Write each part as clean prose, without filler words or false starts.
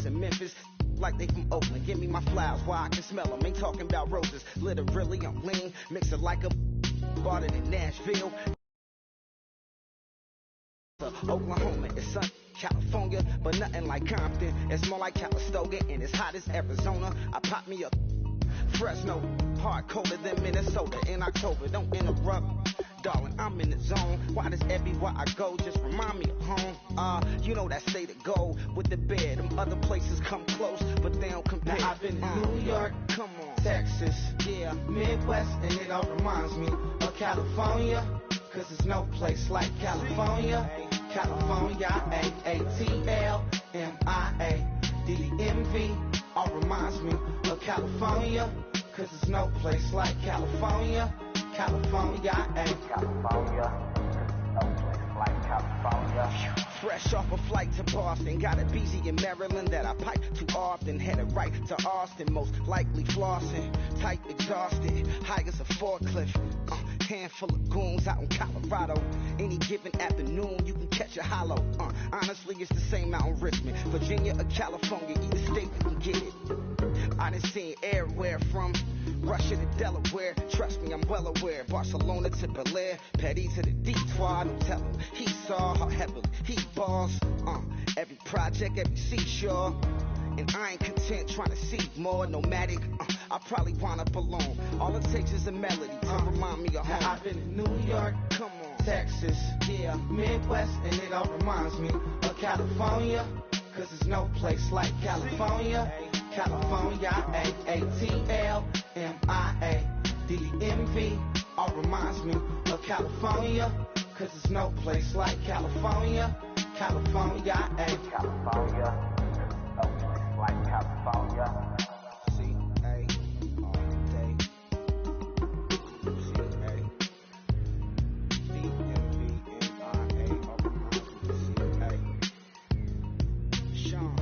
girls in Memphis like they from Oakland. Give me my flowers while I can smell them. Ain't talking about roses. Literally, I'm lean. Mix it like a bought it in Nashville. Oklahoma, it's sun, California, but nothing like Compton. It's more like Calistoga, and it's hot as Arizona. I pop me up Fresno, hard colder than Minnesota in October. Don't interrupt, darling, I'm in the zone. Why does everywhere I go just remind me of home? You know that state of gold with the bed. Them other places come close, but they don't compare. Now, I've been in New York, come on, Texas, yeah, Midwest, and it all reminds me of California, cause there's no place like California. California, A-A-T-L-M-I-A-D-D-M-V, all reminds me of California, cause there's no place like California. California, California, no place like California. Fresh off a flight to Boston, got a BZ in Maryland that I pipe too often. Headed right to Austin, most likely flossing. Tight, exhausted, high as a forklift. Handful of goons out in Colorado. Any given afternoon, you can catch a hollow. Honestly, it's the same out in Richmond, Virginia or California. Either state you can get it. I done seen everywhere from Russia to Delaware. Trust me, I'm well aware. Barcelona to Bel Air, Petty to the Detroit. Don't tell him he saw how heavily he balls. Every project, every seashore. And I ain't content trying to see more nomadic. I probably wind up alone. All it takes is a melody to remind me of home. I've been in New York, come on, Texas, yeah, Midwest, and it all reminds me of California, cause there's no place like California. California, A-A-T-L-M-I-A-D-D-M-V, all reminds me of California, cause there's no place like California. California, California, no place like California. C-A, all day. C-A, D-M-V-M-I-A, all reminds me of C-A. Sean.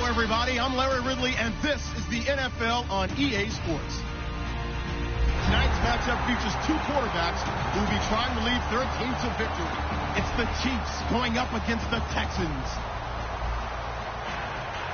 Everybody, I'm Larry Ridley, and this is the NFL on EA Sports. Tonight's matchup features two quarterbacks who will be trying to lead their team to victory. It's the Chiefs going up against the Texans.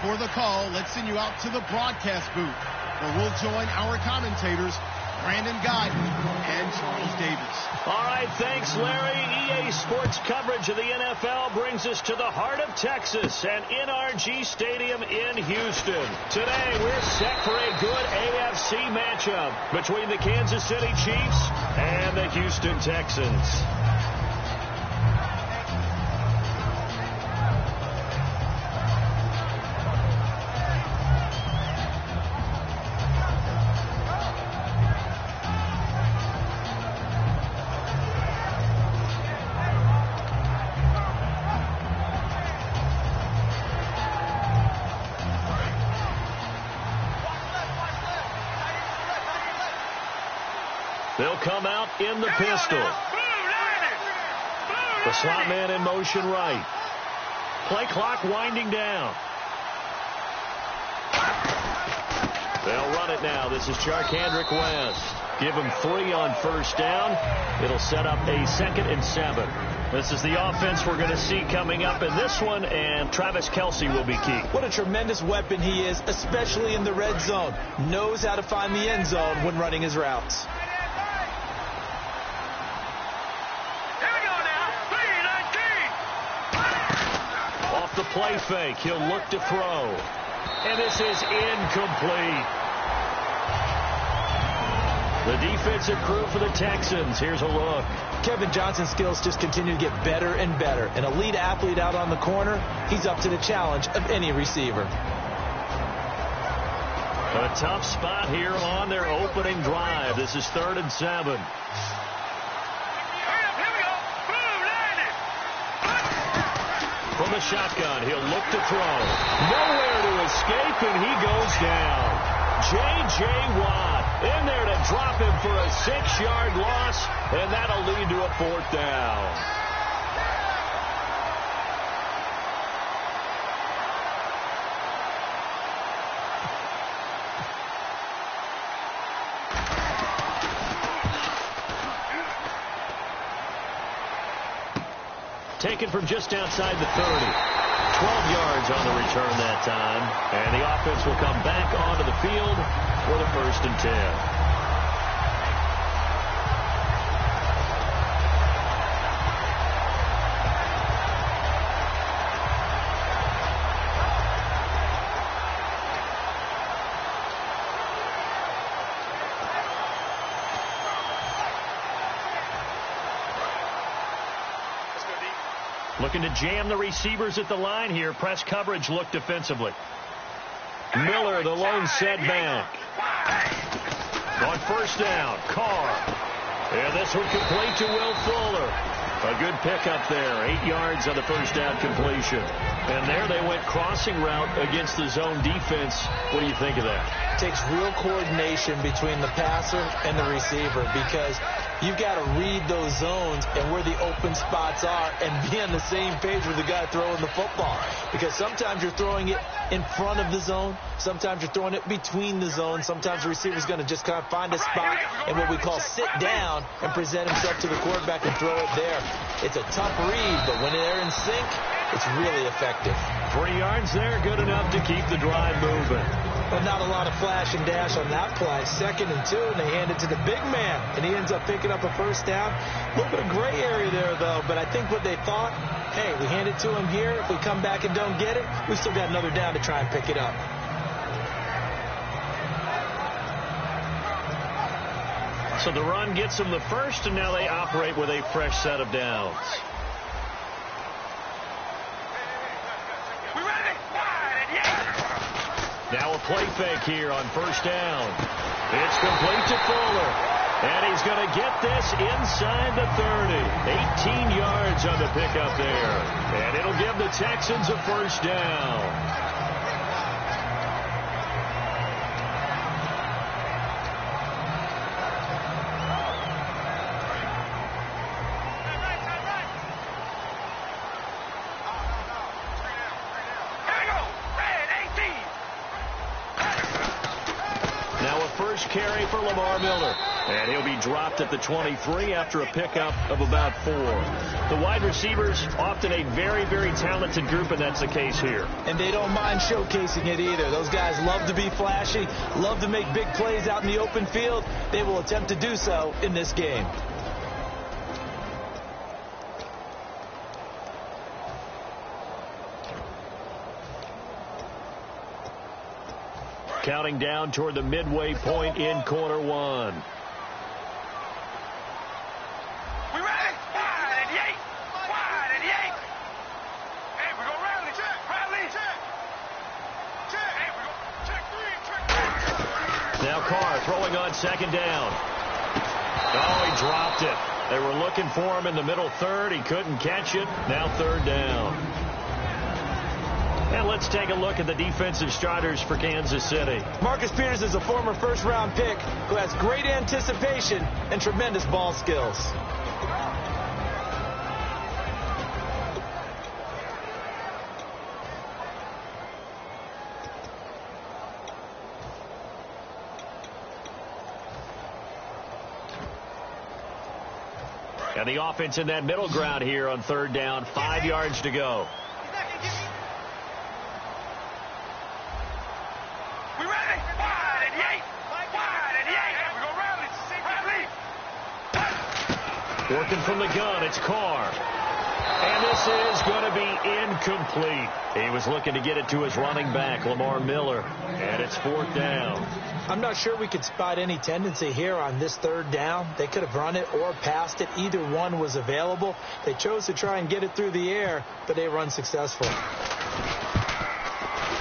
For the call, let's send you out to the broadcast booth, where we'll join our commentators, Brandon Guyton and Charles Davis. All right, thanks, Larry. EA Sports coverage of the NFL brings us to the heart of Texas and NRG Stadium in Houston. Today, we're set for a good AFC matchup between the Kansas City Chiefs and the Houston Texans. They'll come out in the pistol. The slot man in motion right. Play clock winding down. They'll run it now. This is Charkandrick West. Give him 3 on first down. It'll set up a 2nd and 7. This is the offense we're going to see coming up in this one, and Travis Kelce will be key. What a tremendous weapon he is, especially in the red zone. Knows how to find the end zone when running his routes. The play fake. He'll look to throw. And this is incomplete. The defensive crew for the Texans. Here's a look. Kevin Johnson's skills just continue to get better and better. An elite athlete out on the corner. He's up to the challenge of any receiver. A tough spot here on their opening drive. This is 3rd and 7. From the shotgun, he'll look to throw. Nowhere to escape, and he goes down. J.J. Watt in there to drop him for a 6-yard loss, and that'll lead to a 4th down. taken from just outside the 30. 12 yards on the return that time. And the offense will come back onto the field for the 1st and 10. Looking to jam the receivers at the line here. Press coverage look defensively. Miller, the lone setback. On 1st down, Carr. And this one complete to Will Fuller. A good pickup there. 8 yards on the 1st down completion. And there they went crossing route against the zone defense. What do you think of that? It takes real coordination between the passer and the receiver, because you've got to read those zones and where the open spots are and be on the same page with the guy throwing the football. Because sometimes you're throwing it in front of the zone. Sometimes you're throwing it between the zones. Sometimes the receiver's going to just kind of find a spot and what we call sit down and present himself to the quarterback and throw it there. It's a tough read, but when they're in sync, it's really effective. 3 yards there, good enough to keep the drive moving. But not a lot of flash and dash on that play. 2nd and 2, and they hand it to the big man, and he ends up picking up a 1st down. A little bit of gray area there, though, but I think what they thought, hey, we hand it to him here. If we come back and don't get it, we still got another down to try and pick it up. So the run gets them the 1st, and now they operate with a fresh set of downs. Now a play fake here on 1st down. It's complete to Fuller. And he's going to get this inside the 30. 18 yards on the pickup there. And it'll give the Texans a 1st down. Carry for Lamar Miller. And he'll be dropped at the 23 after a pickup of about 4. The wide receivers, often a very, very talented group, and that's the case here. And they don't mind showcasing it either. Those guys love to be flashy, love to make big plays out in the open field. They will attempt to do so in this game. Counting down toward the midway point in quarter 1. We ready? Wide and yank. Wide and yank. Hey, we go rally. Check. Rally. Check. Check. Hey, we go. Check 3. Check 4. Now Carr throwing on 2nd down. Oh, he dropped it. They were looking for him in the middle 3rd. He couldn't catch it. Now 3rd down. And let's take a look at the defensive starters for Kansas City. Marcus Peters is a former 1st-round pick who has great anticipation and tremendous ball skills. And the offense in that middle ground here on 3rd down. 5 yards to go. Working from the gun, it's Carr. And this is going to be incomplete. He was looking to get it to his running back, Lamar Miller. And it's 4th down. I'm not sure we could spot any tendency here on this 3rd down. They could have run it or passed it. Either one was available. They chose to try and get it through the air, but they run successfully.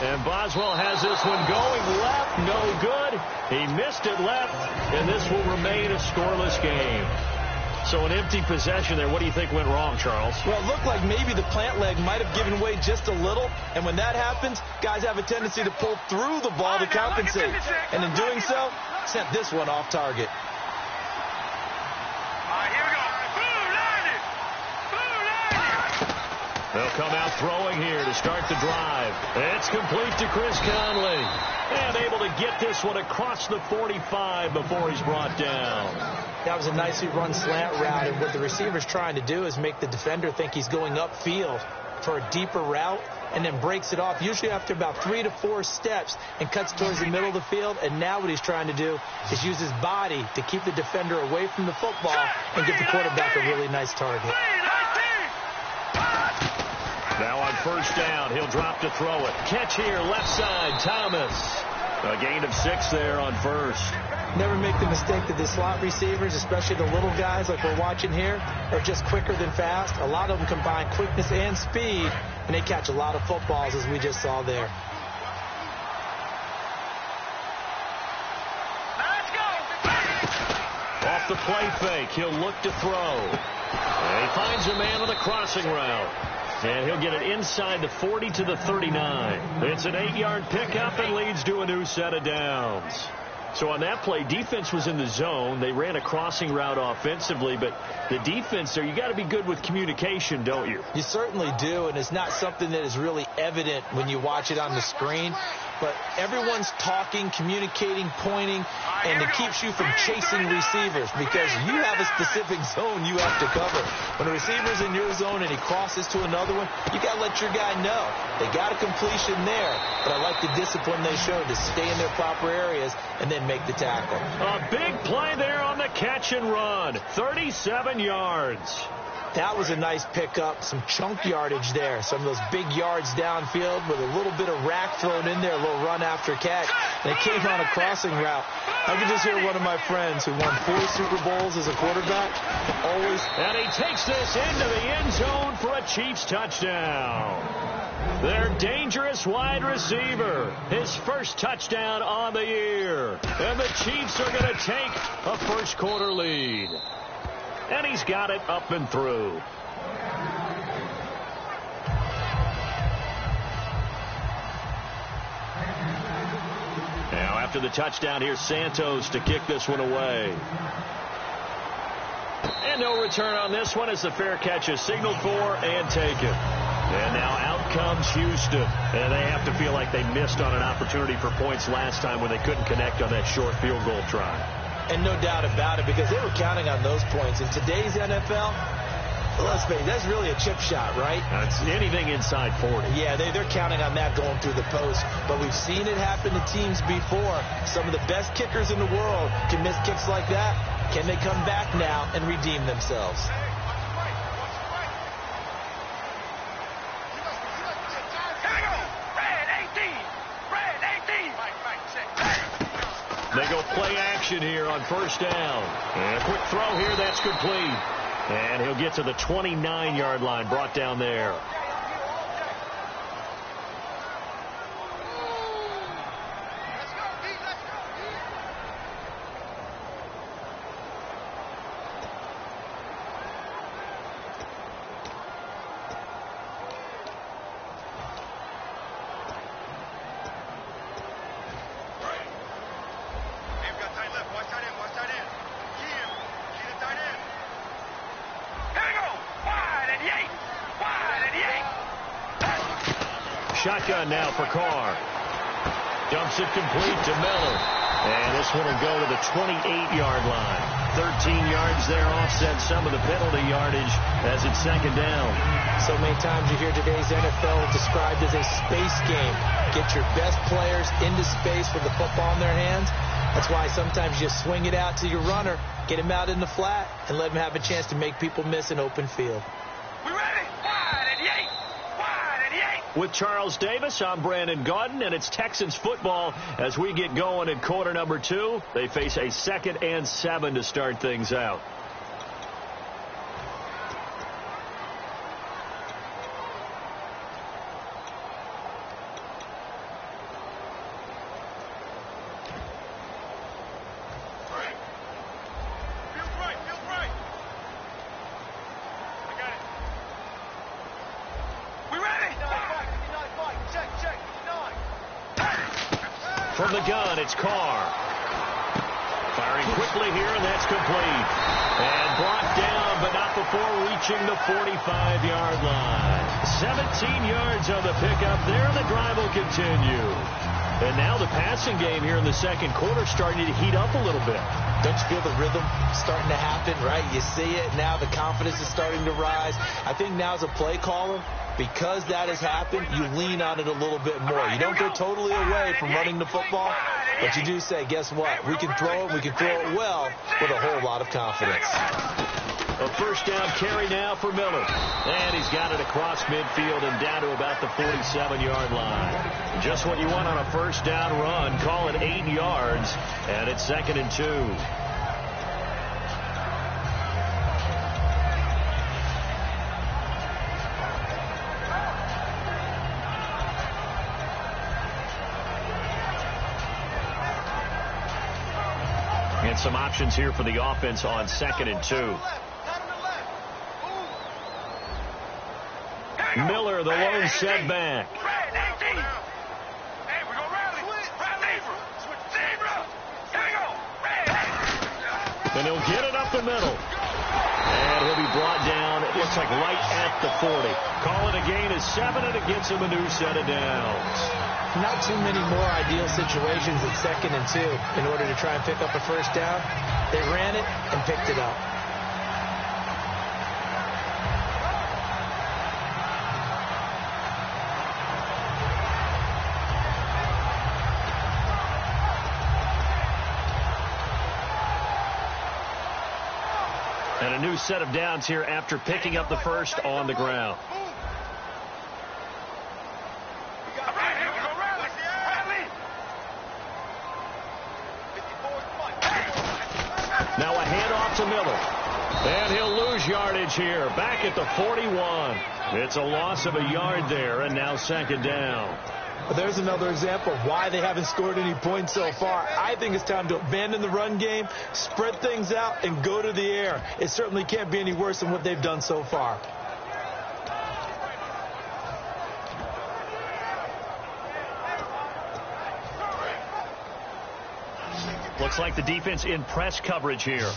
And Boswell has this one going left, no good. He missed it left, and this will remain a scoreless game. So an empty possession there. What do you think went wrong, Charles? Well, it looked like maybe the plant leg might have given way just a little. And when that happens, guys have a tendency to pull through the ball to compensate. And in doing so, sent this one off target. All right, here we go. They'll come out throwing here to start the drive. It's complete to Chris Conley. And able to get this one across the 45 before he's brought down. That was a nicely run slant route, and what the receiver's trying to do is make the defender think he's going upfield for a deeper route, and then breaks it off, usually after about 3 to 4 steps, and cuts towards the middle of the field. And now what he's trying to do is use his body to keep the defender away from the football and get the quarterback a really nice target. Now on first down, he'll drop to throw it. Catch here, left side, Thomas. A gain of 6 there on first. Never make the mistake that the slot receivers, especially the little guys like we're watching here, are just quicker than fast. A lot of them combine quickness and speed, and they catch a lot of footballs, as we just saw there. Let's go. Off the play fake, he'll look to throw. And he finds a man on the crossing route. And he'll get it inside the 40 to the 39. It's an 8-yard pickup and leads to a new set of downs. So on that play, defense was in the zone. They ran a crossing route offensively, but the defense there, you got to be good with communication, don't you? You certainly do, and it's not something that is really evident when you watch it on the screen. But everyone's talking, communicating, pointing, and it keeps you from chasing receivers because you have a specific zone you have to cover. When a receiver's in your zone and he crosses to another one, you got to let your guy know. They got a completion there, but I like the discipline they showed to stay in their proper areas and then make the tackle. A big play there on the catch and run. 37 yards. That was a nice pickup, some chunk yardage there. Some of those big yards downfield with a little bit of rack thrown in there, a little run after catch. And it came on a crossing route. I could just hear one of my friends who won 4 Super Bowls as a quarterback always. And he takes this into the end zone for a Chiefs touchdown. Their dangerous wide receiver, his first touchdown on the year. And the Chiefs are going to take a first quarter lead. And he's got it up and through. Now after the touchdown, here's Santos to kick this one away. And no return on this one as the fair catch is signaled for and taken. And now out comes Houston. And they have to feel like they missed on an opportunity for points last time when they couldn't connect on that short field goal try. And no doubt about it, because they were counting on those points. In today's NFL, let's face it, that's really a chip shot, right? It's anything inside 40. Yeah, they're counting on that going through the post. But we've seen it happen to teams before. Some of the best kickers in the world can miss kicks like that. Can they come back now and redeem themselves? They go play action here on first down. And a quick throw here, that's complete. And he'll get to the 29-yard line, brought down there. Shotgun now for Carr. Dumps it complete to Miller. And this one will go to the 28-yard line. 13 yards there offset some of the penalty yardage as it's second down. So many times you hear today's NFL described as a space game. Get your best players into space with the football in their hands. That's why sometimes you swing it out to your runner, get him out in the flat, and let him have a chance to make people miss an open field. We ready? Wide and yank. Wide and yank. With Charles Davis, I'm Brandon Gaudin, and it's Texans football as we get going in quarter number 2. They face a 2nd and 7 to start things out. Firing quickly here, and that's complete. And brought down, but not before reaching the 45-yard line. 17 yards on the pickup there, and the drive will continue. And now the passing game here in the second quarter starting to heat up a little bit. Don't you feel the rhythm starting to happen, right? You see it. Now the confidence is starting to rise. I think now as a play caller, because that has happened, you lean on it a little bit more. You don't go totally away from running the football, but you do say, guess what? We can throw it. We can throw it well with a whole lot of confidence. A first down carry now for Miller. And he's got it across midfield and down to about the 47-yard line. Just what you want on a first down run. Call it 8 yards, and it's 2nd and 2. And some options here for the offense on 2nd and 2. Miller, the lone setback. And he'll get it up the middle. And he'll be brought down, it looks like right at the 40. Call it a gain of 7, and it gets him a new set of downs. Not too many more ideal situations at 2nd and 2 in order to try and pick up a first down. They ran it and picked it up. And a new set of downs here after picking up the first on the ground. Now a handoff to Miller. And he'll lose yardage here. Back at the 41. It's a loss of a yard there, and now 2nd down. But there's another example of why they haven't scored any points so far. I think it's time to abandon the run game, spread things out, and go to the air. It certainly can't be any worse than what they've done so far. Looks like the defense in press coverage here.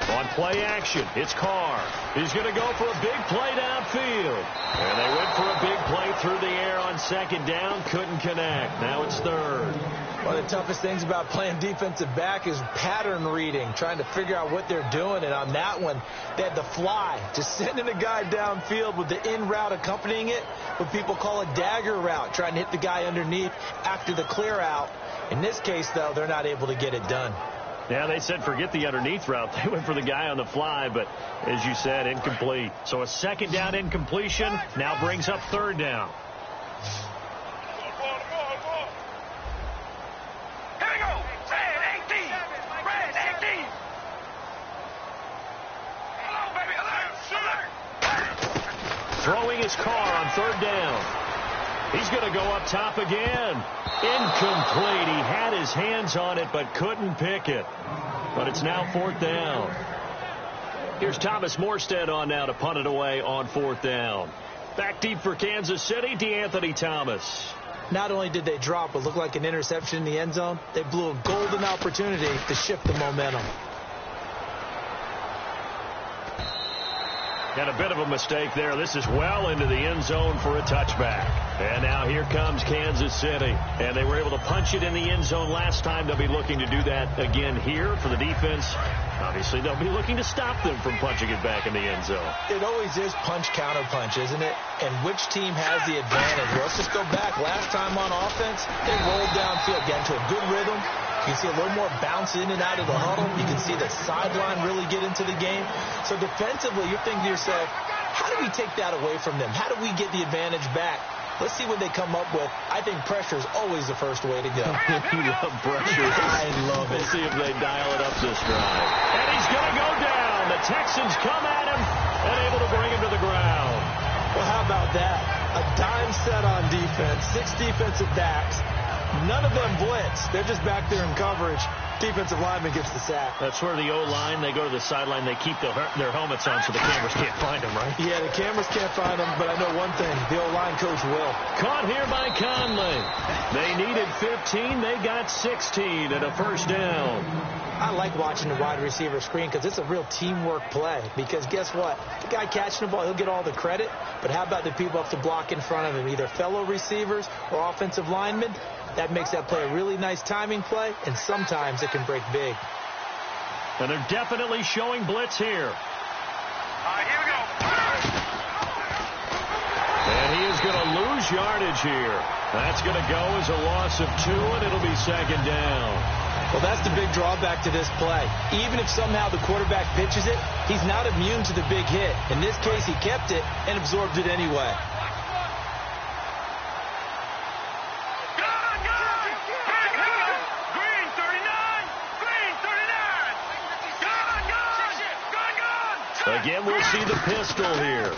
On play action, it's Carr. He's going to go for a big play downfield. And they went for a big play through the air on 2nd down. Couldn't connect. Now it's 3rd. One of the toughest things about playing defensive back is pattern reading, trying to figure out what they're doing. And on that one, they had the fly, just sending a guy downfield with the in route accompanying it, what people call a dagger route, trying to hit the guy underneath after the clear out. In this case, though, they're not able to get it done. Yeah, they said forget the underneath route. They went for the guy on the fly, but as you said, incomplete. So a 2nd down incompletion now brings up 3rd down. Throwing his Carr on 3rd down. He's going to go up top again. Incomplete. He had his hands on it but couldn't pick it. But it's now 4th down. Here's Thomas Morstead on now to punt it away on 4th down. Back deep for Kansas City, DeAnthony Thomas. Not only did they drop what looked like an interception in the end zone, they blew a golden opportunity to shift the momentum. And a bit of a mistake there. This is well into the end zone for a touchback. And now here comes Kansas City. And they were able to punch it in the end zone last time. They'll be looking to do that again here for the defense. Obviously, they'll be looking to stop them from punching it back in the end zone. It always is punch-counter-punch, isn't it? And which team has the advantage? Well, let's just go back. Last time on offense, they rolled downfield, got into a good rhythm. You can see a little more bounce in and out of the huddle. You can see the sideline really get into the game. So defensively, you're thinking to yourself, how do we take that away from them? How do we get the advantage back? Let's see what they come up with. I think pressure is always the first way to go. You love pressure. I love it. We'll see if they dial it up this drive. And he's going to go down. The Texans come at him and able to bring him to the ground. Well, how about that? A dime set on defense, 6 defensive backs. None of them blitz. They're just back there in coverage. Defensive lineman gets the sack. That's where the O-line, they go to the sideline, they keep their helmets on so the cameras can't find them, right? Yeah, the cameras can't find them, but I know one thing. The O-line coach will. Caught here by Conley. They needed 15. They got 16 and a first down. I like watching the wide receiver screen because it's a real teamwork play. Because guess what? The guy catching the ball, he'll get all the credit. But how about the people up to block in front of him, either fellow receivers or offensive linemen? That makes that play a really nice timing play, and sometimes it can break big. And they're definitely showing blitz here. All right, here we go. And he is going to lose yardage here. That's going to go as a loss of 2, and it'll be second down. Well, that's the big drawback to this play. Even if somehow the quarterback pitches it, he's not immune to the big hit. In this case, he kept it and absorbed it anyway. Again, we'll see the pistol here.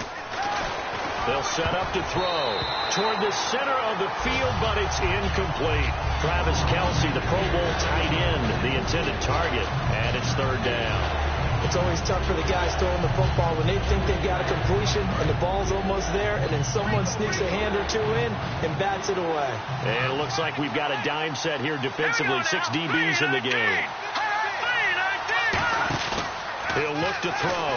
They'll set up to throw toward the center of the field, but it's incomplete. Travis Kelce, the Pro Bowl tight end, the intended target, and it's third down. It's always tough for the guys throwing the football when they think they've got a completion and the ball's almost there, and then someone sneaks a hand or two in and bats it away. And it looks like we've got a dime set here defensively. 6 DBs in the game. He'll look to throw.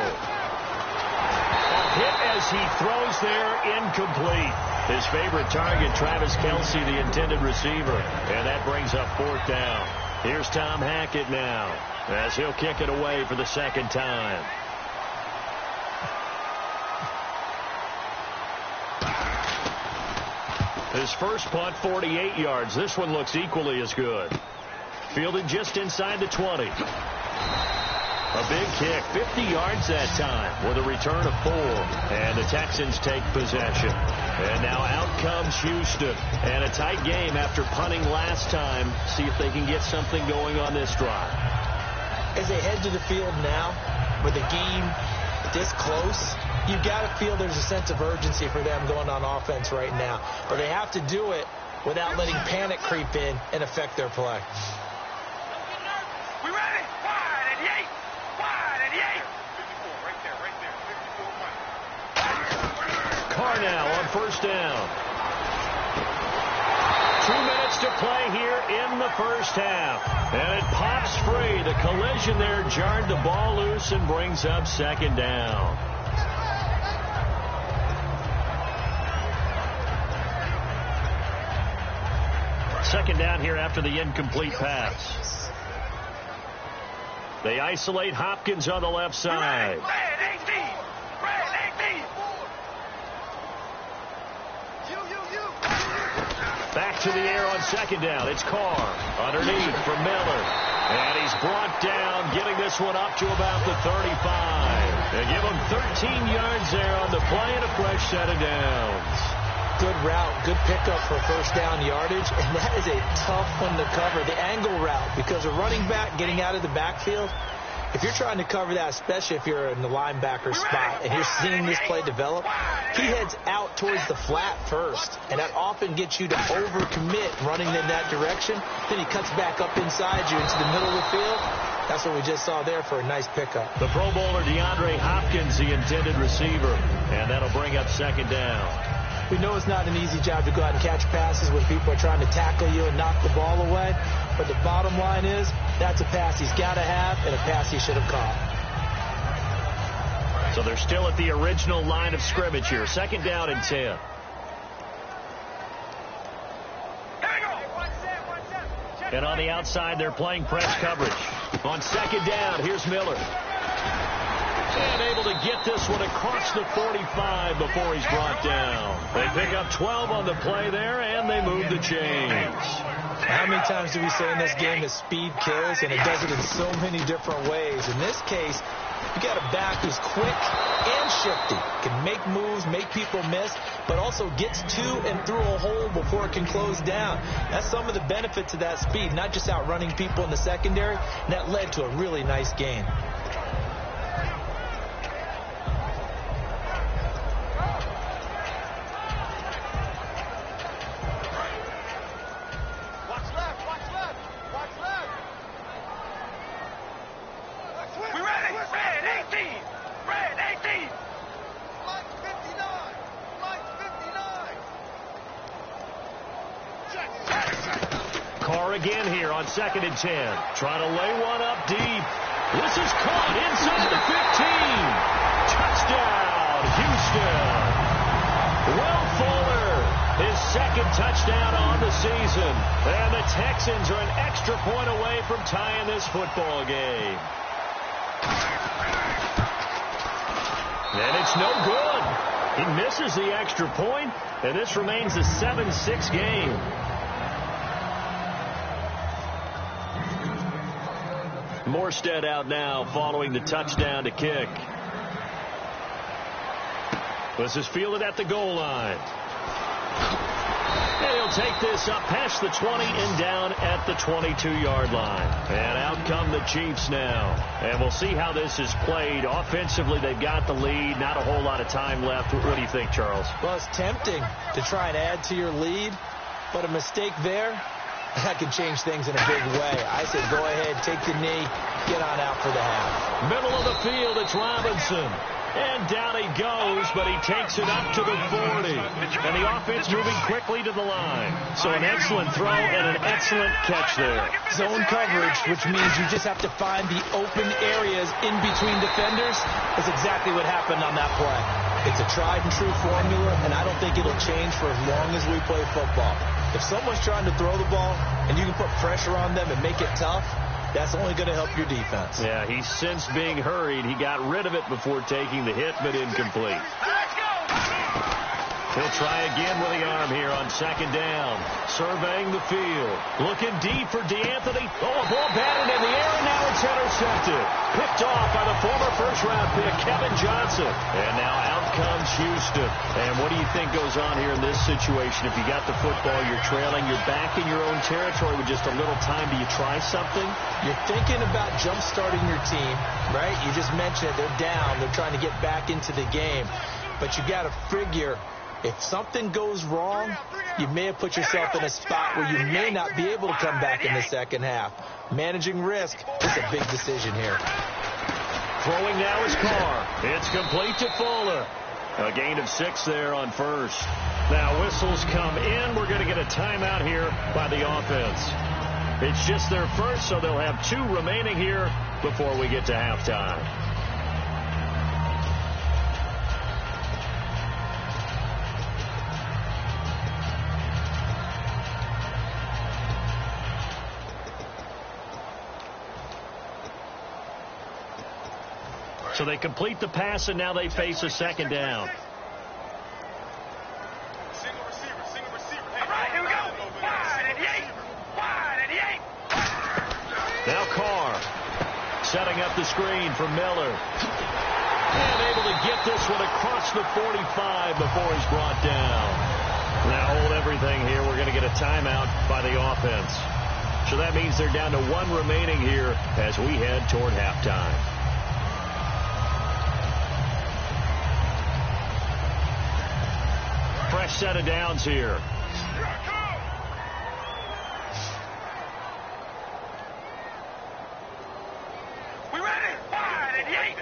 Hit as he throws there, incomplete. His favorite target, Travis Kelce, the intended receiver. And that brings up fourth down. Here's Tom Hackett now as he'll kick it away for the second time. His first punt, 48 yards. This one looks equally as good. Fielded just inside the 20. A big kick, 50 yards that time with a return of 4. And the Texans take possession. And now out comes Houston. And a tight game after punting last time. See if they can get something going on this drive. As they head to the field now, with the game this close, you've got to feel there's a sense of urgency for them going on offense right now. But they have to do it without letting panic creep in and affect their play. We ready? Wide and yay! Wide and yay! 54, right there, 54 right. Carnell on first down. 2 minutes to play here in the first half. And it pops free. The collision there jarred the ball loose and brings up second down. Second down here after the incomplete pass. They isolate Hopkins on the left side. Back to the air on second down. It's Carr underneath for Miller. And he's brought down, getting this one up to about the 35. They give him 13 yards there on the play and a fresh set of downs. Good route, good pickup for first down yardage, and that is a tough one to cover. The angle route, because a running back getting out of the backfield, if you're trying to cover that, especially if you're in the linebacker spot and you're seeing this play develop, he heads out towards the flat first, and that often gets you to overcommit running in that direction. Then he cuts back up inside you into the middle of the field. That's what we just saw there for a nice pickup. The Pro Bowler DeAndre Hopkins, the intended receiver, and that'll bring up second down. We know it's not an easy job to go out and catch passes when people are trying to tackle you and knock the ball away. But the bottom line is, that's a pass he's got to have and a pass he should have caught. So they're still at the original line of scrimmage here. Second down and 10. And on the outside, they're playing press coverage. On second down, here's Miller. And able to get this one across the 45 before he's brought down. They pick up 12 on the play there, and they move the chains. How many times do we say in this game that speed kills, and it does it in so many different ways? In this case, you got a back who's quick and shifty, can make moves, make people miss, but also gets to and through a hole before it can close down. That's some of the benefits of that speed, not just outrunning people in the secondary, and that led to a really nice game. Carr again here on 2nd and 10. Trying to lay one up deep. This is caught inside the 15. Touchdown, Houston. Will Fuller, his 2nd touchdown on the season. And the Texans are an extra point away from tying this football game. And it's no good. He misses the extra point, and this remains a 7-6 game. Morstead out now following the touchdown to kick. This is fielded at the goal line. And he'll take this up past the 20 and down at the 22-yard line. And out come the Chiefs now. And we'll see how this is played. Offensively, they've got the lead. Not a whole lot of time left. What do you think, Charles? Well, it's tempting to try and add to your lead, but a mistake there, that could change things in a big way. I say go ahead, take the knee, get on out for the half. Middle of the field, it's Robinson. And down he goes, but he takes it up to the 40. And the offense moving quickly to the line. So an excellent throw and an excellent catch there. Zone coverage, which means you just have to find the open areas in between defenders. That's exactly what happened on that play. It's a tried and true formula, and I don't think it'll change for as long as we play football. If someone's trying to throw the ball and you can put pressure on them and make it tough, that's only going to help your defense. Yeah, he's since being hurried. He got rid of it before taking the hit, but incomplete. He'll try again with the arm here on 2nd down. Surveying the field. Looking deep for DeAnthony. Oh, a ball batted in the air, and now it's intercepted. Picked off by the former first-round pick, Kevin Johnson. And now out comes Houston. And what do you think goes on here in this situation? If you got the football, you're trailing, you're back in your own territory with just a little time. Do you try something? You're thinking about jump-starting your team, right? You just mentioned it. They're down. They're trying to get back into the game. But you got to figure, if something goes wrong, you may have put yourself in a spot where you may not be able to come back in the second half. Managing risk is a big decision here. Throwing now is Carr. It's complete to Fuller. A gain of 6 there on first. Now whistles come in. We're going to get a timeout here by the offense. It's just their first, so they'll have 2 remaining here before we get to halftime. So they complete the pass, and now they face a 2nd down. Single receiver. Hey, all right, here we go. Wide and yank. Now Carr setting up the screen for Miller. And able to get this one across the 45 before he's brought down. Now hold everything here. We're going to get a timeout by the offense. So that means they're down to 1 remaining here as we head toward halftime. Fresh set of downs here. We ready? Wide and yank.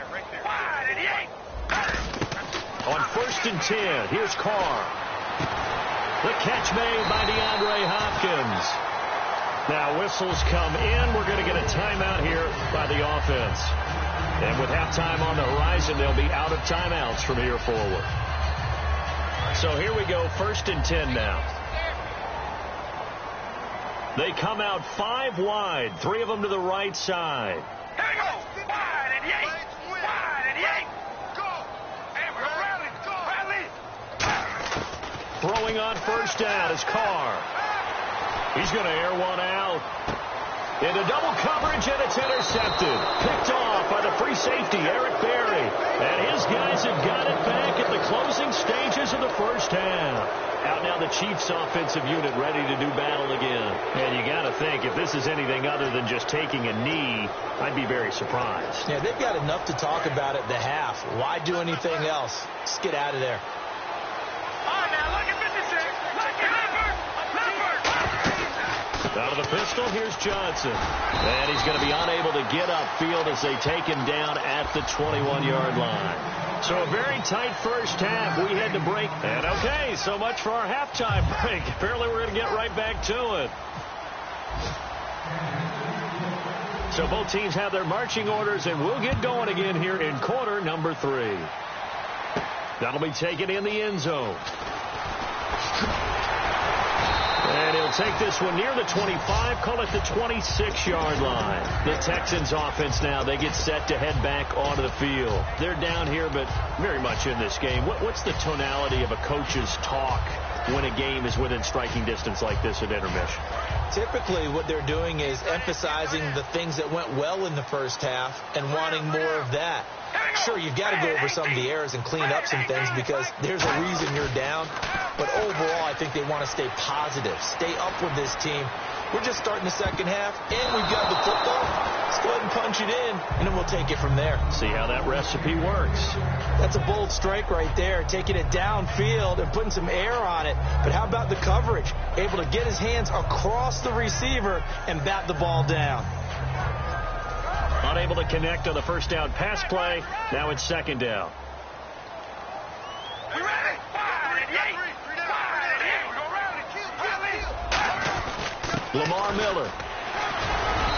Wide and yank. On 1st and 10, here's Carr. The catch made by DeAndre Hopkins. Now whistles come in. We're going to get a timeout here by the offense. And with halftime on the horizon, they'll be out of timeouts from here forward. So here we go, 1st and 10 now. They come out 5 wide, 3 of them to the right side. Here we go. Wide and yank. Wide and yank. Go. Hey, we're rally. Throwing on 1st down is Carr. He's going to air one out. Into double coverage, and it's intercepted. Picked off by the free safety, Eric Berry. And his guys have got it back at the closing stages of the first half. Out now the Chiefs offensive unit ready to do battle again. And you got to think, if this is anything other than just taking a knee, I'd be very surprised. Yeah, they've got enough to talk about at the half. Why do anything else? Just get out of there. All right, now, look at 56. Look at Leopard. Out of the pistol, here's Johnson. And he's going to be unable to get upfield as they take him down at the 21-yard line. So a very tight first half. We had to break. And okay, so much for our halftime break. Apparently we're going to get right back to it. So both teams have their marching orders, and we'll get going again here in quarter number 3. That'll be taken in the end zone. And he'll take this one near the 25, call it the 26-yard line. The Texans offense now, they get set to head back onto the field. They're down here, but very much in this game. What's the tonality of a coach's talk when a game is within striking distance like this at intermission? Typically, what they're doing is emphasizing the things that went well in the first half and wanting more of that. Sure, you've got to go over some of the errors and clean up some things because there's a reason you're down. But overall, I think they want to stay positive, stay up with this team. We're just starting the second half, and we've got the football. Let's go ahead and punch it in, and then we'll take it from there. See how that recipe works. That's a bold strike right there, taking it downfield and putting some air on it. But how about the coverage? Able to get his hands across the receiver and bat the ball down. Unable to connect on the first down pass play. Now it's second down. We ready? 5 and 8. 5 and 8. We go rally. Lamar Miller.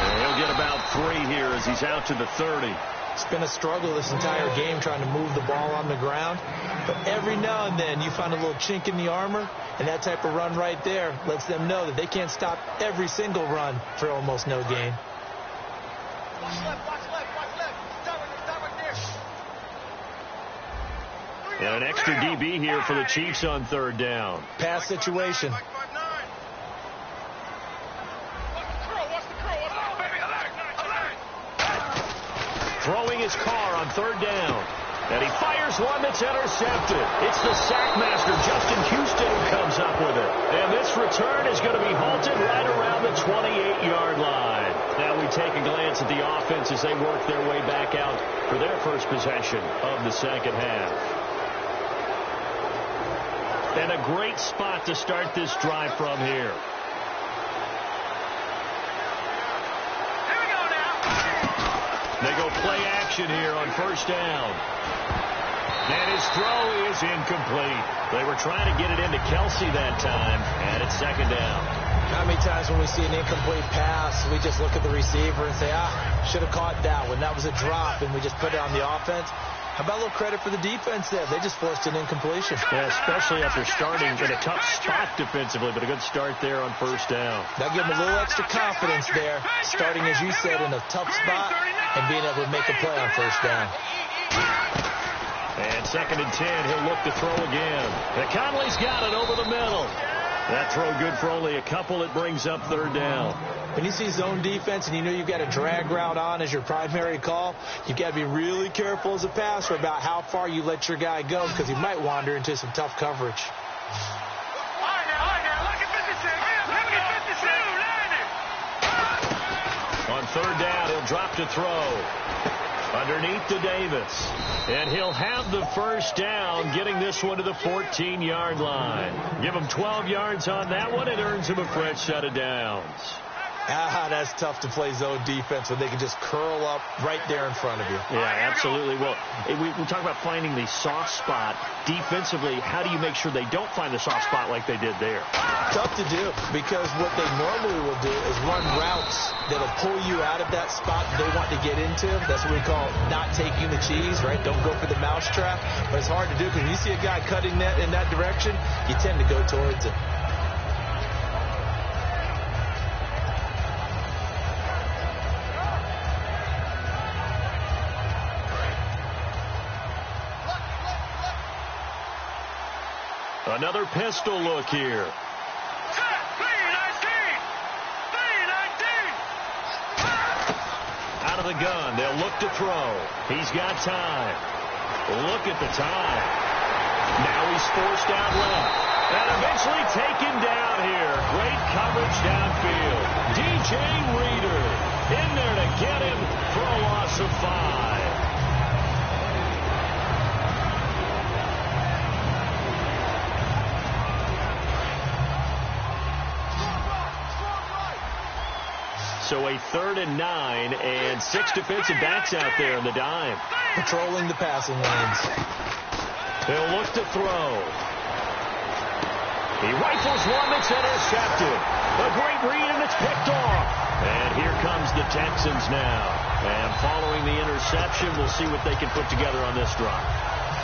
And he'll get about 3 here as he's out to the 30. It's been a struggle this entire game trying to move the ball on the ground. But every now and then you find a little chink in the armor, and that type of run right there lets them know that they can't stop every single run for almost no gain. Watch left. Stop right there. And an extra DB here for the Chiefs on third down. Pass situation. Throwing his car on third down. And he fires one that's intercepted. It's the sackmaster, Justin Houston, who comes up with it. And this return is going to be halted right around the 28-yard line. Now we take a glance at the offense as they work their way back out for their first possession of the second half. And a great spot to start this drive from here. They go play action here on first down. And his throw is incomplete. They were trying to get it into Kelsey that time, and it's second down. How many times when we see an incomplete pass, we just look at the receiver and say, should have caught that one. That was a drop, and we just put it on the offense. How about a little credit for the defense there? They just forced an incompletion. Yeah, especially after starting in a tough spot defensively, but a good start there on first down. That'll give them a little extra confidence there, starting, as you said, in a tough spot and being able to make a play on first down. And second and 10, he'll look to throw again. And Conley's got it over the middle. That throw good for only a couple. It brings up third down. When you see zone defense and you know you've got a drag route on as your primary call, you've got to be really careful as a passer about how far you let your guy go because he might wander into some tough coverage. On third down, he'll drop to throw. Underneath to Davis. And he'll have the first down, getting this one to the 14-yard line. Give him 12 yards on that one. It earns him a fresh set of downs. That's tough to play zone defense when they can just curl up right there in front of you. Yeah, absolutely. Well, we talk about finding the soft spot. Defensively, how do you make sure they don't find the soft spot like they did there? Tough to do because what they normally will do is run routes that'll pull you out of that spot they want to get into. That's what we call not taking the cheese, right? Don't go for the mousetrap. But it's hard to do because when you see a guy cutting that in that direction, you tend to go towards it. Another pistol look here. Out of the gun. They'll look to throw. He's got time. Look at the time. Now he's forced out left. And eventually taken down here. Great coverage downfield. DJ Reader in there to get him for a loss of 5. So a 3rd and 9 and 6 defensive backs out there in the dime. Patrolling the passing lanes. They'll look to throw. He rifles one that's intercepted. A great read, and it's picked off. And here comes the Texans now. And following the interception, we'll see what they can put together on this drive.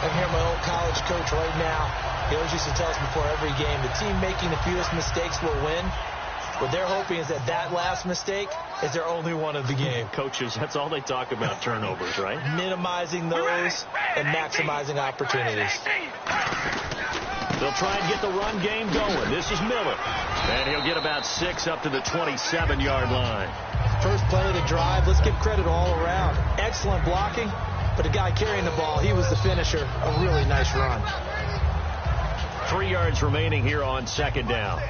I hear my old college coach right now. He always used to tell us before every game, the team making the fewest mistakes will win. What they're hoping is that last mistake is their only one of the game. Coaches, that's all they talk about, turnovers, right? Minimizing those and maximizing opportunities. They'll try and get the run game going. This is Miller. And he'll get about 6 up to the 27-yard line. First play of the drive, let's give credit all around. Excellent blocking, but the guy carrying the ball, he was the finisher. A really nice run. 3 yards remaining here on second down.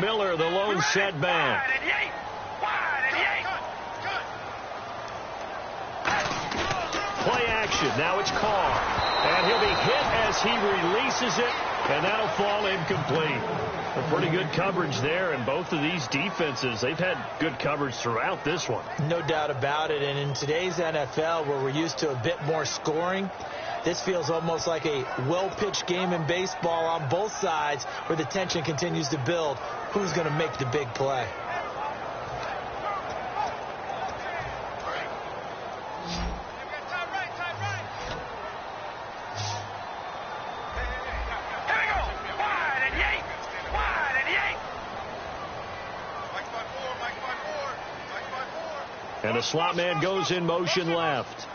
Miller, the lone setback. Play action. Now it's Carr. And he'll be hit as he releases it, and that'll fall incomplete. A pretty good coverage there, and both of these defenses, they've had good coverage throughout this one. No doubt about it, and in today's NFL, where we're used to a bit more scoring, this feels almost like a well-pitched game in baseball on both sides where the tension continues to build. Who's going to make the big play? And the slot man goes in motion left.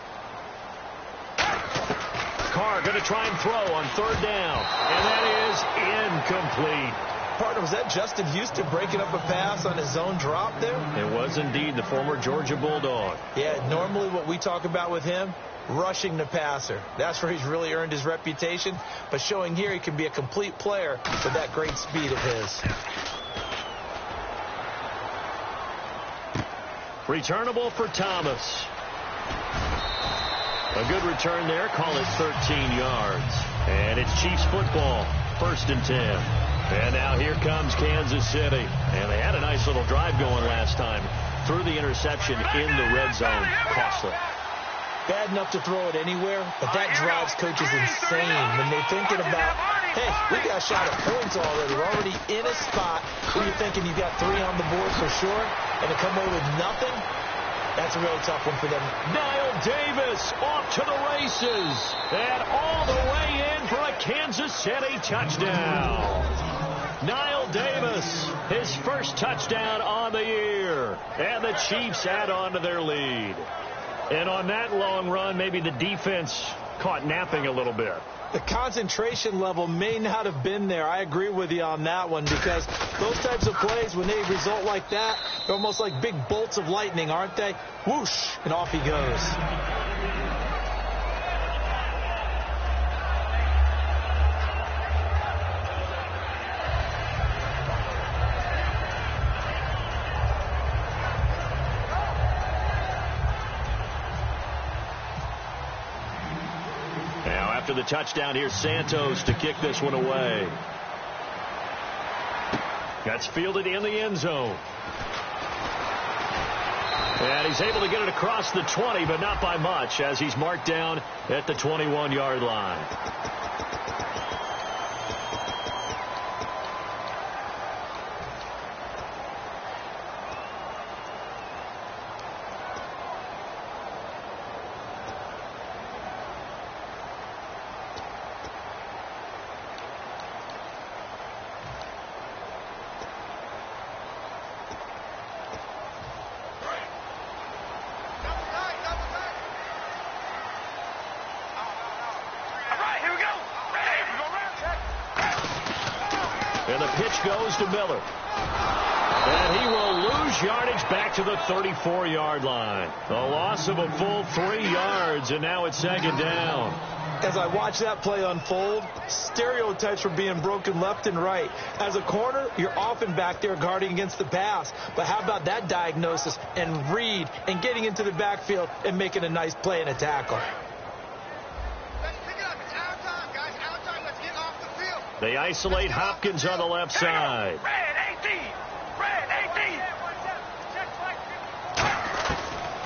Carr going to try and throw on third down. And that is incomplete. Partner, was that Justin Houston breaking up a pass on his own drop there? It was indeed the former Georgia Bulldog. Yeah, normally what we talk about with him, rushing the passer. That's where he's really earned his reputation. But showing here he can be a complete player with that great speed of his. Returnable for Thomas. A good return there. Call it 13 yards. And it's Chiefs football. 1st and 10. And now here comes Kansas City. And they had a nice little drive going last time. Threw the interception in the red zone. Costly. Bad enough to throw it anywhere, but that drives coaches insane when they're thinking about, hey, we got a shot at points already. We're already in a spot where you're thinking you've got 3 on the board for sure, and to come away with nothing, that's a really tough one for them. Niall Davis off to the races, and all the way in for a Kansas City touchdown. Niall Davis, his first touchdown on the year, and the Chiefs add on to their lead. And on that long run, maybe the defense caught napping a little bit. The concentration level may not have been there. I agree with you on that one, because those types of plays, when they result like that, they're almost like big bolts of lightning, aren't they? Whoosh, and off he goes. After the touchdown, here's Santos to kick this one away. That's fielded in the end zone. And he's able to get it across the 20, but not by much, as he's marked down at the 21-yard line. And the pitch goes to Miller. And he will lose yardage back to the 34-yard line. A loss of a full 3 yards, and now it's 2nd down. As I watch that play unfold, stereotypes were being broken left and right. As a corner, you're often back there guarding against the pass. But how about that diagnosis and read and getting into the backfield and making a nice play and a tackle? They isolate Hopkins on the left side.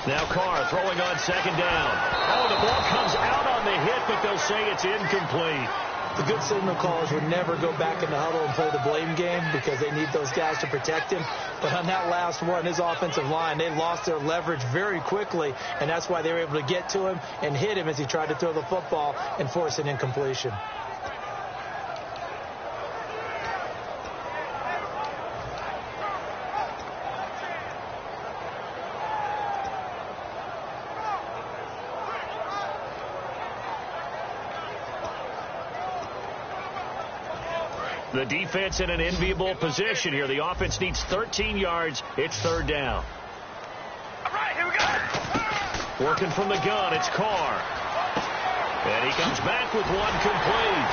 Now Carr throwing on 2nd down. Oh, the ball comes out on on the hit, but they'll say it's incomplete. The good signal callers would never go back in the huddle and play the blame game because they need those guys to protect him. But on that last one, his offensive line, they lost their leverage very quickly, and that's why they were able to get to him and hit him as he tried to throw the football and force an incompletion. The defense in an enviable position here. The offense needs 13 yards. It's third down. All right, here we go. Working from the gun, it's Carr. And he comes back with one complete.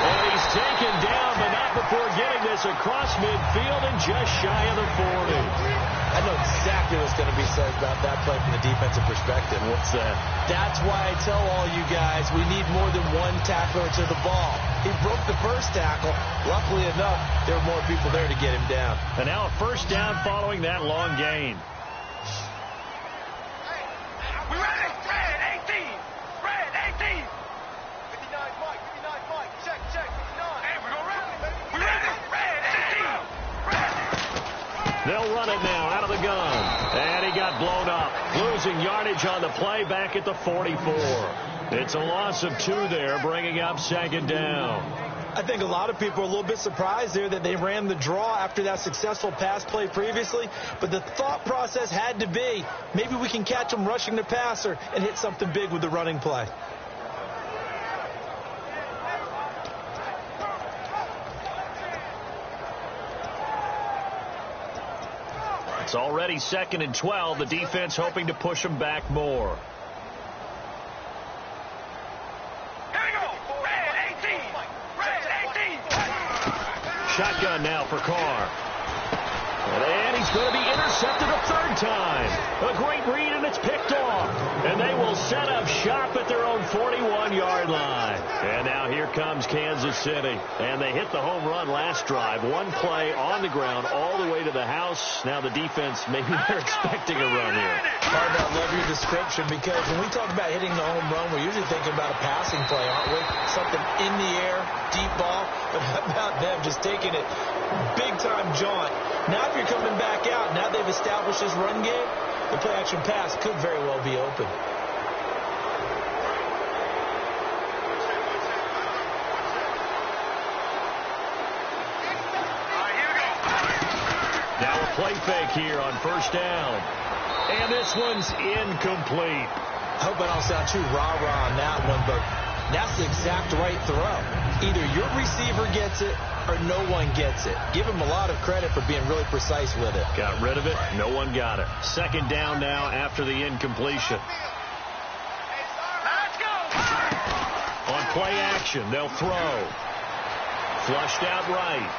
And he's taken down, but not before getting this across midfield and just shy of the 40. I know exactly what's going to be said about that play from the defensive perspective. What's that? That's why I tell all you guys we need more than one tackler to the ball. He broke the first tackle. Luckily enough, there were more people there to get him down. And now a first down following that long gain. We ready? Red 18. Red 18. 59 Mike. 59 Mike. Check. 59. Hey, we're going to run. We ready? Red 18. They'll run it now out of the gun. And he got blown up. Losing yardage on the play back at the 44. It's a loss of 2 there, bringing up second down. I think a lot of people are a little bit surprised there that they ran the draw after that successful pass play previously. But the thought process had to be, maybe we can catch them rushing the passer and hit something big with the running play. It's already 2nd and 12. The defense hoping to push them back more. Here we go. Red 18. Red 18. Shotgun now for Carr. And he's going to be intercepted a third time. A great read, and it's picked off. And they will set up shop at their own 41-yard line. And now here comes Kansas City. And they hit the home run last drive. One play on the ground all the way to the house. Now the defense, maybe they're expecting a run here. Hard to love your description because when we talk about hitting the home run, we're usually thinking about a passing play, aren't we? Something in the air, deep ball. But how about them just taking it big-time jaunt? Now if you're coming back out, now they've established this run game, the play-action pass could very well be open. Now a play fake here on first down. And this one's incomplete. I hope I don't sound too rah-rah on that one, but that's the exact right throw. Either your receiver gets it or no one gets it. Give him a lot of credit for being really precise with it. Got rid of it. No one got it. Second down now after the incompletion. Let's go. On play action, they'll throw. Flushed out right.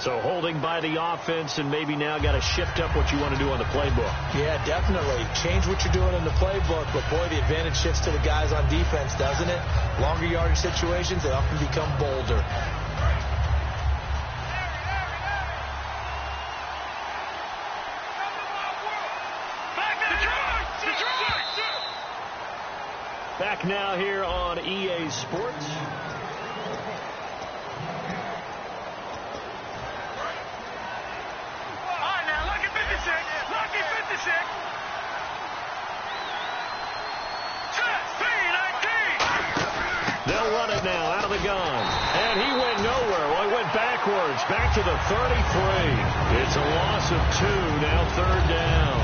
So holding by the offense, and maybe now got to shift up what you want to do on the playbook. Yeah, definitely. Change what you're doing in the playbook, but boy, the advantage shifts to the guys on defense, doesn't it? Longer yardage situations, they often become bolder. Back now here on EA Sports. They'll run it now out of the gun. And he went nowhere. Well, he went backwards, back to the 33. It's a loss of 2, now third down.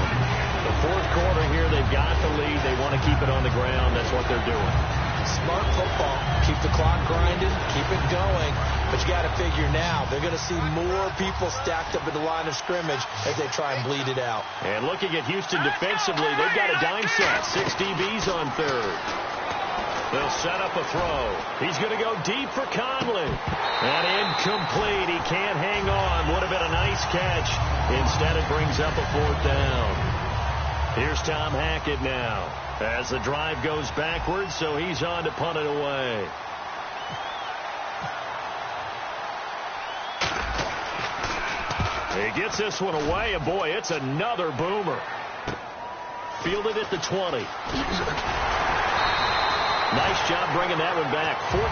The fourth quarter here, they've got the lead. They want to keep it on the ground. That's what they're doing. Smart football. Keep the clock grinding, keep it going. But you got to figure now, they're going to see more people stacked up at the line of scrimmage as they try and bleed it out. And looking at Houston defensively, they've got a dime set. 6 DBs on third. They'll set up a throw. He's going to go deep for Conley. And incomplete. He can't hang on. Would have been a nice catch. Instead, it brings up a fourth down. Here's Tom Hackett now as the drive goes backwards, so he's on to punt it away. He gets this one away, and boy, it's another boomer. Fielded at the 20. Nice job bringing that one back. 14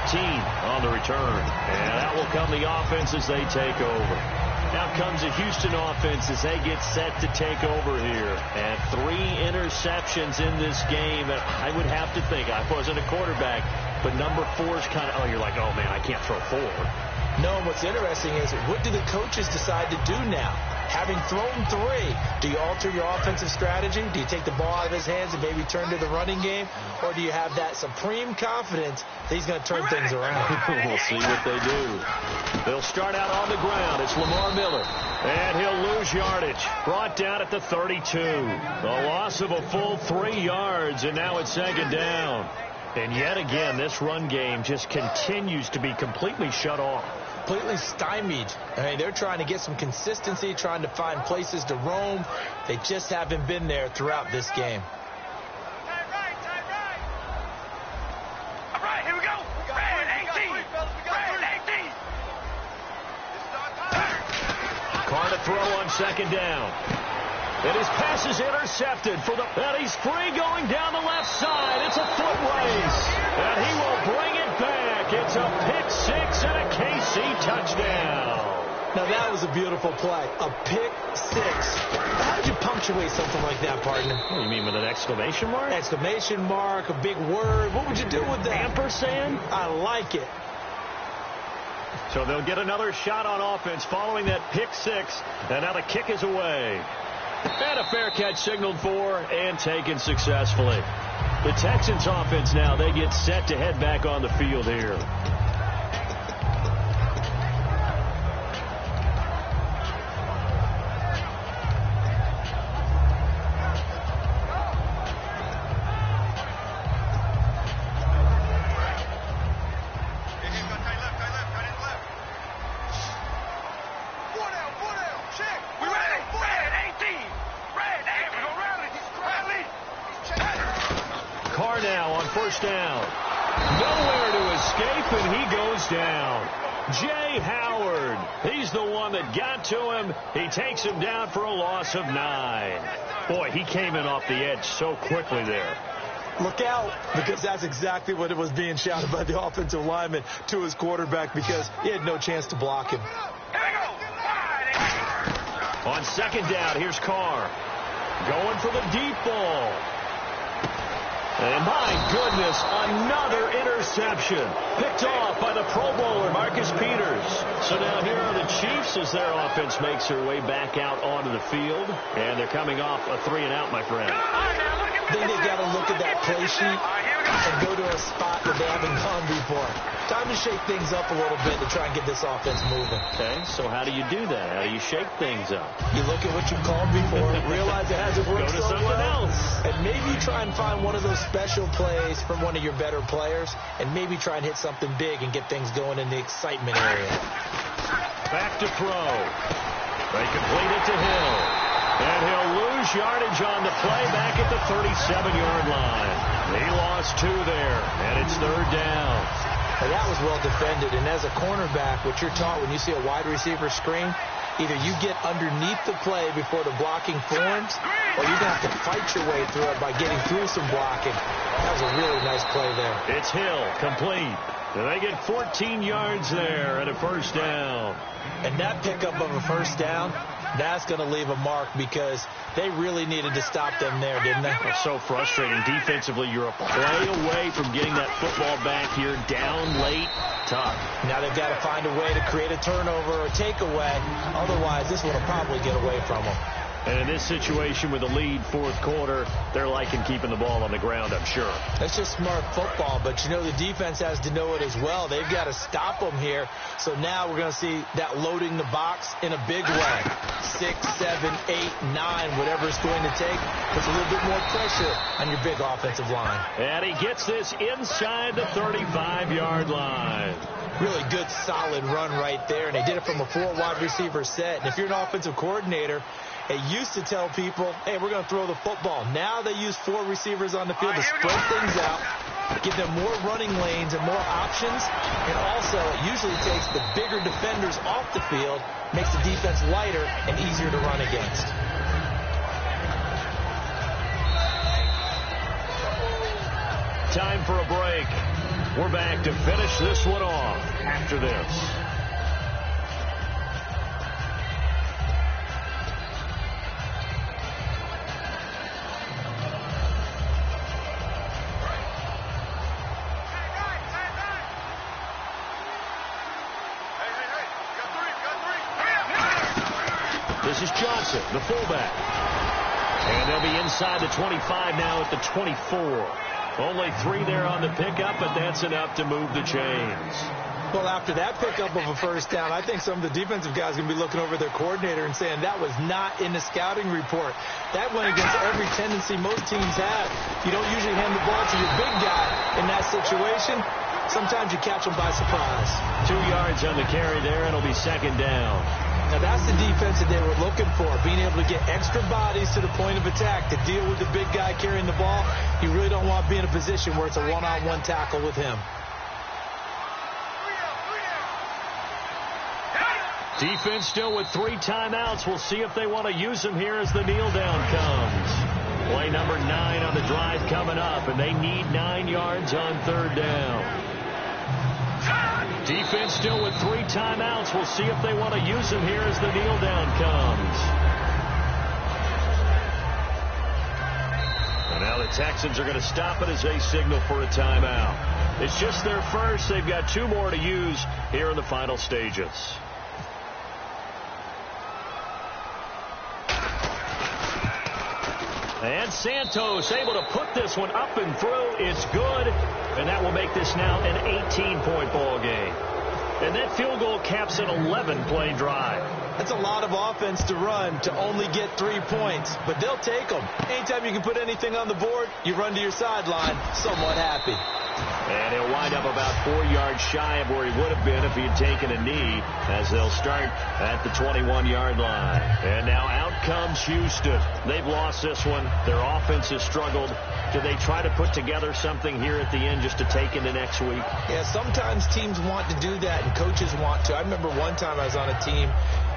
on the return. And that will come the offense as they take over. Now comes the Houston offense as they get set to take over here. And 3 interceptions in this game. And I would have to think, I wasn't a quarterback, but number 4 is kind of, you're like, oh, man, I can't throw 4. No, and what's interesting is, what do the coaches decide to do now? Having thrown 3, do you alter your offensive strategy? Do you take the ball out of his hands and maybe turn to the running game? Or do you have that supreme confidence that he's going to turn things around? We'll see what they do. They'll start out on the ground. It's Lamar Miller. And he'll lose yardage. Brought down at the 32. A loss of a full 3 yards, and now it's second down. And yet again, this run game just continues to be completely shut off. Completely stymied. I mean, they're trying to get some consistency, trying to find places to roam. They just haven't been there throughout this game. All right, here we go. Red 18. Red 18. Carr to throw on second down. And his pass is intercepted and he's free going down the left side. It's a foot race. And he will bring it back. It's a pick 6 and a KC touchdown. Now that was a beautiful play. A pick 6. How did you punctuate something like that, partner? What do you mean, with an exclamation mark? Exclamation mark, a big word. What would you do with that? Ampersand? I like it. So they'll get another shot on offense following that pick 6. And now the kick is away. And a fair catch signaled for and taken successfully. The Texans offense now, they get set to head back on the field here. First down. Nowhere to escape, and he goes down. Jay Howard. He's the one that got to him. He takes him down for a loss of 9. Boy, he came in off the edge so quickly there. Look out, because that's exactly what it was being shouted by the offensive lineman to his quarterback, because he had no chance to block him. On second down, here's Carr. Going for the deep ball. And my goodness, another interception. Picked off by the Pro Bowler, Marcus Peters. So now here are the Chiefs as their offense makes their way back out onto the field. And they're coming off a 3-and-out, my friend. Then they got to look at that play sheet and go to a spot that they haven't gone before. Time to shake things up a little bit to try and get this offense moving. Okay, so how do you do that? How do you shake things up? You look at what you called before, realize it hasn't worked Go to so something well, else. and maybe try and find one of those special plays from one of your better players, and maybe try and hit something big and get things going in the excitement area. Back to throw. They complete it to Hill. And he'll lose yardage on the play back at the 37-yard line. He lost 2 there, and it's third down. Now that was well defended, and as a cornerback, what you're taught when you see a wide receiver screen, either you get underneath the play before the blocking forms, or you're going to have to fight your way through it by getting through some blocking. That was a really nice play there. It's Hill, complete. And they get 14 yards there and a first down. And that pickup of a first down, that's going to leave a mark, because they really needed to stop them there, didn't they? It's so frustrating. Defensively, you're a play away from getting that football back here. Down late, tough. Now they've got to find a way to create a turnover or takeaway. Otherwise, this one will probably get away from them. And in this situation with a lead fourth quarter, they're liking keeping the ball on the ground, I'm sure. That's just smart football, but you know the defense has to know it as well. They've got to stop them here. So now we're going to see that loading the box in a big way. 6, 7, 8, 9, whatever it's going to take, puts a little bit more pressure on your big offensive line. And he gets this inside the 35-yard line. Really good, solid run right there, and they did it from a 4 wide receiver set. And if you're an offensive coordinator, they used to tell people, hey, we're going to throw the football. Now they use 4 receivers on the field to spread things out, give them more running lanes and more options. And also, it usually takes the bigger defenders off the field, makes the defense lighter and easier to run against. Time for a break. We're back to finish this one off after this. This is Johnson, the fullback. And they'll be inside the 25 now at the 24. Only 3 there on the pickup, but that's enough to move the chains. Well, after that pickup of a first down, I think some of the defensive guys are going to be looking over their coordinator and saying that was not in the scouting report. That went against every tendency most teams have. You don't usually hand the ball to your big guy in that situation. Sometimes you catch them by surprise. 2 yards on the carry there, and it'll be second down. Now, that's the defense that they were looking for, being able to get extra bodies to the point of attack to deal with the big guy carrying the ball. You really don't want to be in a position where it's a one-on-one tackle with him. Defense still with 3 timeouts. We'll see if they want to use them here as the kneel down comes. Play number 9 on the drive coming up, and they need 9 yards on third down. Defense still with 3 timeouts. We'll see if they want to use them here as the kneel down comes. And now the Texans are going to stop it as they signal for a timeout. It's just their first. They've got 2 more to use here in the final stages. And Santos able to put this one up and through. It's good. And that will make this now an 18-point ball game. And that field goal caps an 11-play drive. That's a lot of offense to run to only get 3 points. But they'll take them. Anytime you can put anything on the board, you run to your sideline somewhat happy. And he'll wind up about 4 yards shy of where he would have been if he had taken a knee, as they'll start at the 21-yard line. And now out comes Houston. They've lost this one. Their offense has struggled. Do they try to put together something here at the end just to take into next week? Yeah, sometimes teams want to do that and coaches want to. I remember one time I was on a team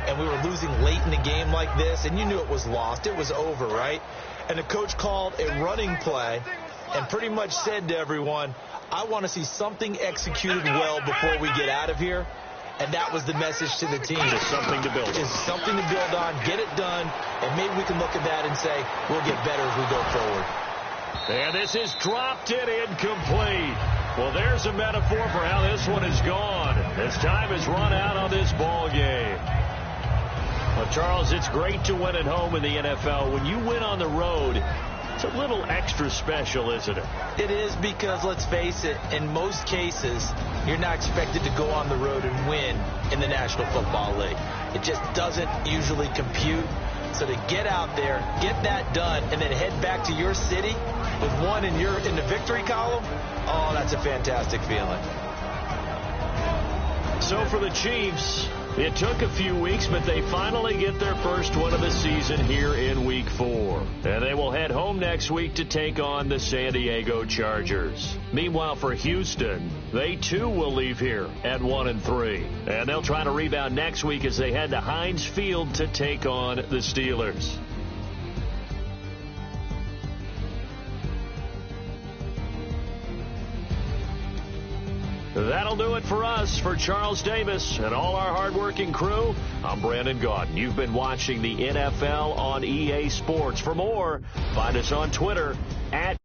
and we were losing late in the game like this, and you knew it was lost. It was over, right? And the coach called a running play and pretty much said to everyone, I want to see something executed well before we get out of here. And that was the message to the team. Just something to build on. It's something to build on, get it done, and maybe we can look at that and say, we'll get better as we go forward. And this is dropped in incomplete. Well, there's a metaphor for how this one is gone. As time has run out on this ball game. Well, Charles, it's great to win at home in the NFL. When you win on the road, it's a little extra special, isn't it? It is, because, let's face it, in most cases, you're not expected to go on the road and win in the National Football League. It just doesn't usually compute. So to get out there, get that done, and then head back to your city with one in the victory column, oh, that's a fantastic feeling. So for the Chiefs, it took a few weeks, but they finally get their first one of the season here in Week 4. And they will head home next week to take on the San Diego Chargers. Meanwhile, for Houston, they too will leave here at 1-3. And they'll try to rebound next week as they head to Heinz Field to take on the Steelers. That'll do it for us. For Charles Davis and all our hardworking crew, I'm Brandon Gaudin. You've been watching the NFL on EA Sports. For more, find us on Twitter at